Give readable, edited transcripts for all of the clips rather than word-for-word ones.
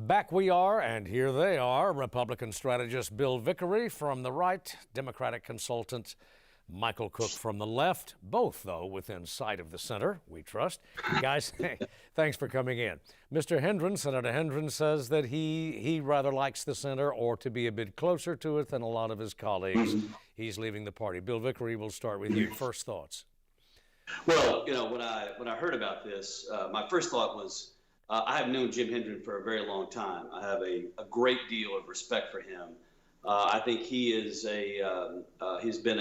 Back we are, and here they are. Republican strategist Bill Vickery from the right, Democratic consultant Michael Cook from the left, both, though, within sight of the center, we trust. Guys, thanks for coming in. Mr. Hendren, Senator Hendren, says that he rather likes the center, or to be a bit closer to it than a lot of his colleagues. He's leaving the party. Bill Vickery, we'll start with you. First thoughts. Well, when I heard about this, my first thought was, I have known Jim Hendren for a very long time. I have a great deal of respect for him. I think he is he's been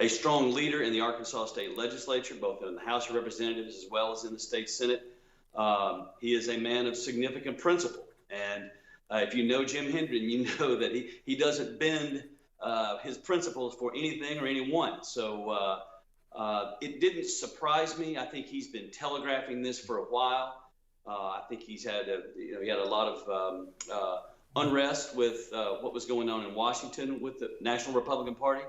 a strong leader in the Arkansas State Legislature, both in the House of Representatives as well as in the State Senate. He is a man of significant principle. And if you know Jim Hendren, you know that he doesn't bend his principles for anything or anyone. So it didn't surprise me. I think he's been telegraphing this for a while. I think he's had he had a lot of unrest with what was going on in Washington with the National Republican Party.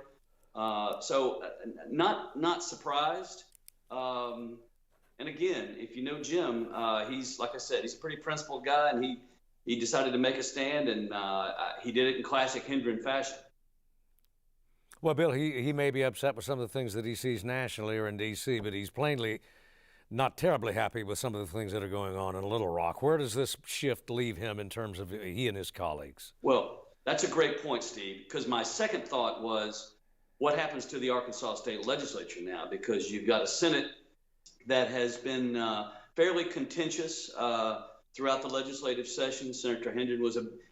So not surprised. And again, if you know Jim, he's, like I said, he's a pretty principled guy, and he decided to make a stand, and he did it in classic Hendren fashion. Well, Bill, he may be upset with some of the things that he sees nationally or in D.C., but he's plainly not terribly happy with some of the things that are going on in Little Rock. Where does this shift leave him in terms of he and his colleagues? Well, that's a great point, Steve, because my second thought was, what happens to the Arkansas State Legislature now? Because you've got a Senate that has been fairly contentious throughout the legislative session. Senator Hendren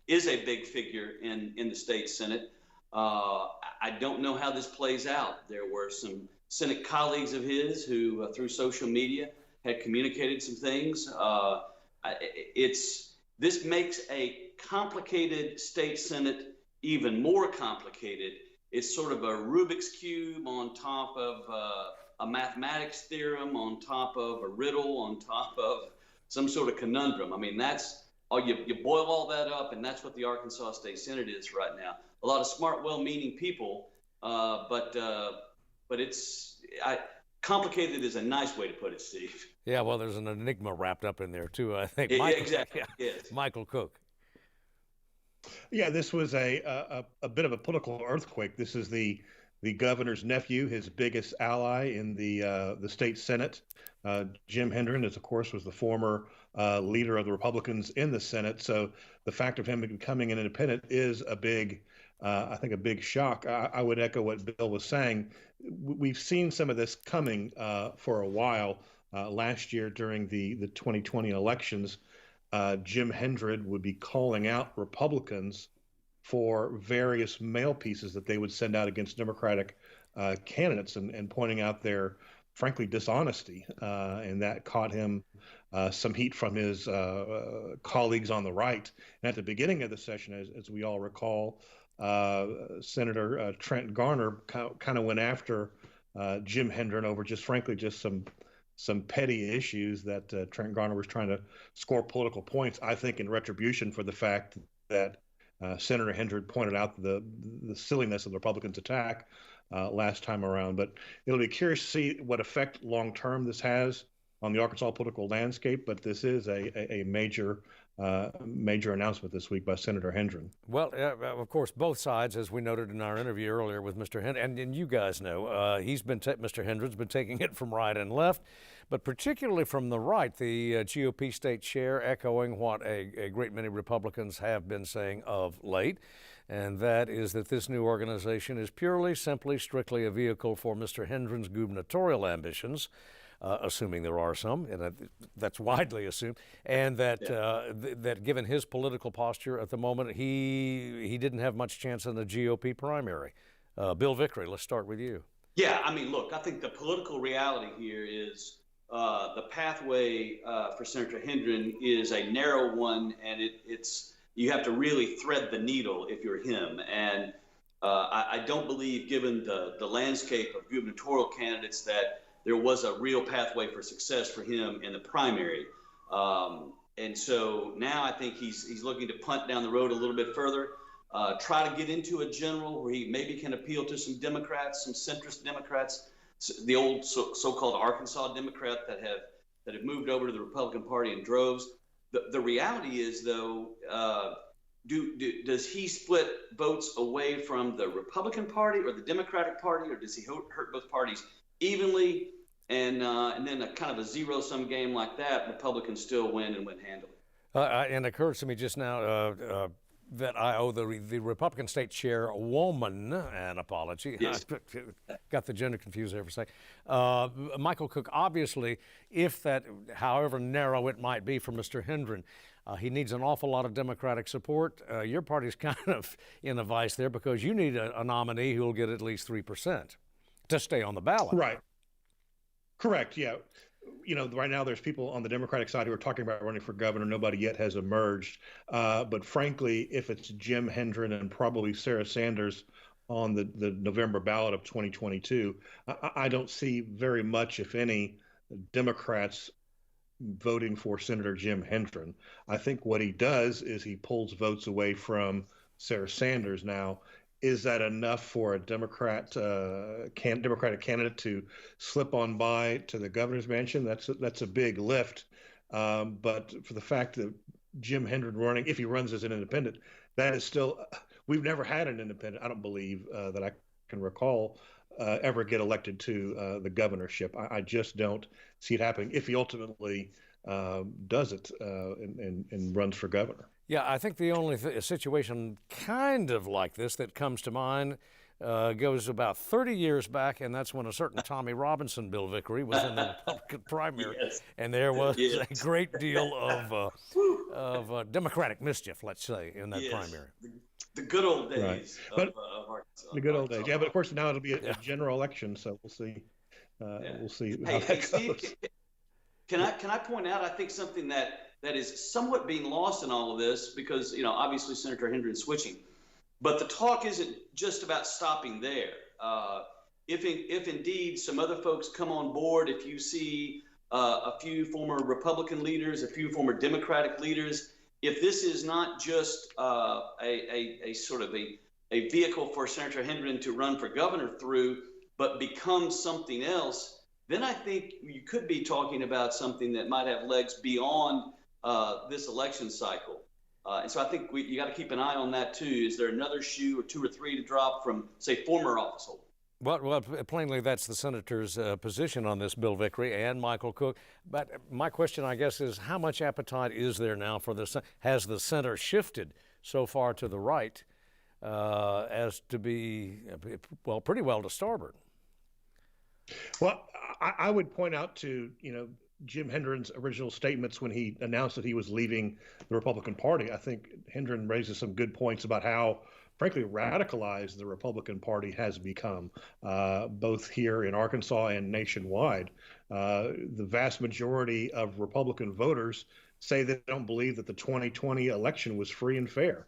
is a big figure in the state Senate. I don't know how this plays out. There were some Senate colleagues of his who, through social media, had communicated some things. This makes a complicated state Senate even more complicated. It's sort of a Rubik's Cube on top of a mathematics theorem, on top of a riddle, on top of some sort of conundrum. I mean, that's all you boil all that up, and that's what the Arkansas State Senate is right now. A lot of smart, well-meaning people, but it's complicated is a nice way to put it, Steve. Yeah, well, there's an enigma wrapped up in there too, I think. Exactly. Yeah. Yes. Michael Cook. Yeah, this was a bit of a political earthquake. This is the governor's nephew, his biggest ally in the state Senate. Jim Hendren, of course, was the former leader of the Republicans in the Senate. So the fact of him becoming an independent is a big, I think, a big shock. I would echo what Bill was saying. We've seen some of this coming for a while. Last year during the 2020 elections, Jim Hendren would be calling out Republicans for various mail pieces that they would send out against Democratic candidates and pointing out their, frankly, dishonesty. And that caught him some heat from his colleagues on the right. And at the beginning of the session, as we all recall, Senator Trent Garner kind of went after Jim Hendren over just some petty issues that Trent Garner was trying to score political points, I think, in retribution for the fact that Senator Hendren pointed out the silliness of the Republicans' attack last time around. But it'll be curious to see what effect long-term this has on the Arkansas political landscape. But this is a major announcement this week by Senator Hendren. Well, of course, both sides, as we noted in our interview earlier with Mr. Hendren, and you guys know, Mr. Hendren's been taking it from right and left, but particularly from the right, the GOP state chair echoing what a great many Republicans have been saying of late, and that is that this new organization is purely, simply, strictly a vehicle for Mr. Hendren's gubernatorial ambitions, assuming there are some, and that's widely assumed, and that that given his political posture at the moment, he didn't have much chance in the GOP primary. Bill Vickery, let's start with you. Yeah, I mean, look, I think the political reality here is the pathway for Senator Hendren is a narrow one, and it's you have to really thread the needle if you're him. And I don't believe, given the landscape of gubernatorial candidates, that there was a real pathway for success for him in the primary. And so now I think he's looking to punt down the road a little bit further, try to get into a general where he maybe can appeal to some Democrats, some centrist Democrats, the old so-called Arkansas Democrat that have moved over to the Republican Party in droves. The reality is, though, does he split votes away from the Republican Party or the Democratic Party, or does he hurt both parties evenly? And then a kind of a zero-sum game like that, Republicans still win and win handily. And it occurs to me just now that I owe the Republican state chairwoman an apology. Yes. Got the gender confused there for a sec. Michael Cook, obviously, if that, however narrow it might be for Mr. Hendren, he needs an awful lot of Democratic support. Your party's kind of in a vice there because you need a nominee who will get at least 3% to stay on the ballot. Right. Correct. Yeah. Right now there's people on the Democratic side who are talking about running for governor. Nobody yet has emerged. But frankly, if it's Jim Hendren and probably Sarah Sanders on the November ballot of 2022, I don't see very much, if any, Democrats voting for Senator Jim Hendren. I think what he does is he pulls votes away from Sarah Sanders. Now, is that enough for a Democratic candidate to slip on by to the governor's mansion? That's a big lift. But for the fact that Jim Hendren running, if he runs as an independent, that is still, we've never had an independent, I don't believe, that I can recall, ever get elected to the governorship. I just don't see it happening if he ultimately does it and runs for governor. Yeah, I think the only situation kind of like this that comes to mind goes about 30 years back, and that's when a certain Tommy Robinson, Bill Vickery, was in the Republican primary, Yes. and there was Yes. a great deal of Democratic mischief, let's say, in that Yes. primary. The good old days Right. of Arkansas. The good old days. Yeah, but of course now it'll be a general election, so we'll see. We'll see how that goes. Steve, can I point out, I think something that is somewhat being lost in all of this, because obviously Senator Hendren switching, but the talk isn't just about stopping there. If indeed some other folks come on board, if you see a few former Republican leaders, a few former Democratic leaders, if this is not just a sort of a vehicle for Senator Hendren to run for governor through, but becomes something else, then I think you could be talking about something that might have legs beyond this election cycle. And so I think you got to keep an eye on that too. Is there another shoe or two or three to drop from, say, former office holders? Well, plainly that's the senator's position on this, Bill Vickery and Michael Cook. But my question, I guess, is how much appetite is there now for this? Has the center shifted so far to the right as to be, well, pretty well to starboard? Well, I would point out to, Jim Hendren's original statements when he announced that he was leaving the Republican Party. I think Hendren raises some good points about how, frankly, radicalized the Republican Party has become, both here in Arkansas and nationwide. The vast majority of Republican voters say they don't believe that the 2020 election was free and fair.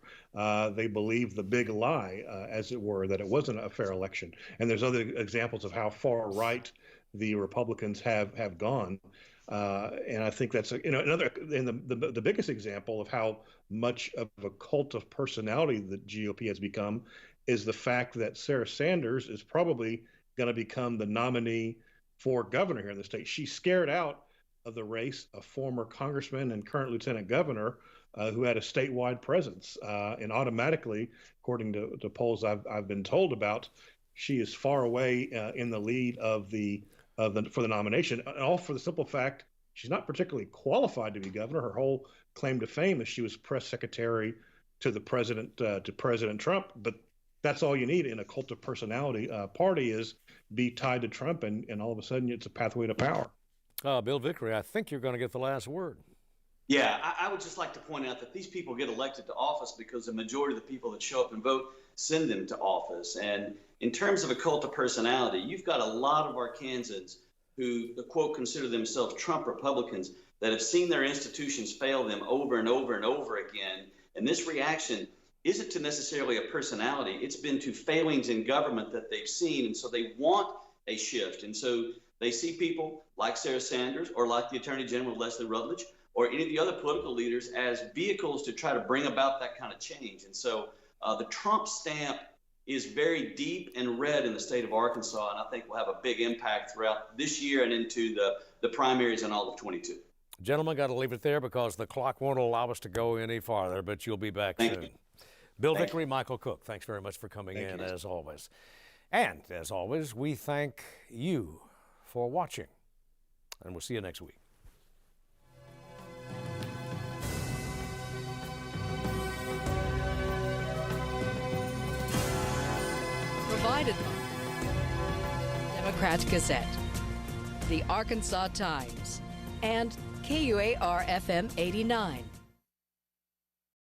They believe the big lie, as it were, that it wasn't a fair election. And there's other examples of how far right the Republicans have gone. And I think that's another, and the biggest example of how much of a cult of personality the GOP has become is the fact that Sarah Sanders is probably going to become the nominee for governor here in the state. She's scared out of the race a former congressman and current lieutenant governor who had a statewide presence, and automatically, according to polls I've been told about, she is far away in the lead for the nomination, and all for the simple fact she's not particularly qualified to be governor. Her whole claim to fame is she was press secretary to the president, to President Trump. But that's all you need in a cult of personality party, is be tied to Trump, and all of a sudden it's a pathway to power. Bill Vickery, I think you're going to get the last word. Yeah, I would just like to point out that these people get elected to office because the majority of the people that show up and vote send them to office. And in terms of a cult of personality, you've got a lot of Arkansans who, quote, consider themselves Trump Republicans that have seen their institutions fail them over and over and over again. And this reaction isn't to necessarily a personality. It's been to failings in government that they've seen. And so they want a shift. And so they see people like Sarah Sanders or like the Attorney General Leslie Rutledge or any of the other political leaders as vehicles to try to bring about that kind of change. And so the Trump stamp is very deep and red in the state of Arkansas, and I think will have a big impact throughout this year and into the primaries and all of 22. Gentlemen, got to leave it there because the clock won't allow us to go any farther, but you'll be back soon. Bill Vickery, Michael Cook, thanks very much for coming in, as always. And, as always, we thank you for watching, and we'll see you next week. Provided by Democrat Gazette, the Arkansas Times, and KUAR FM 89.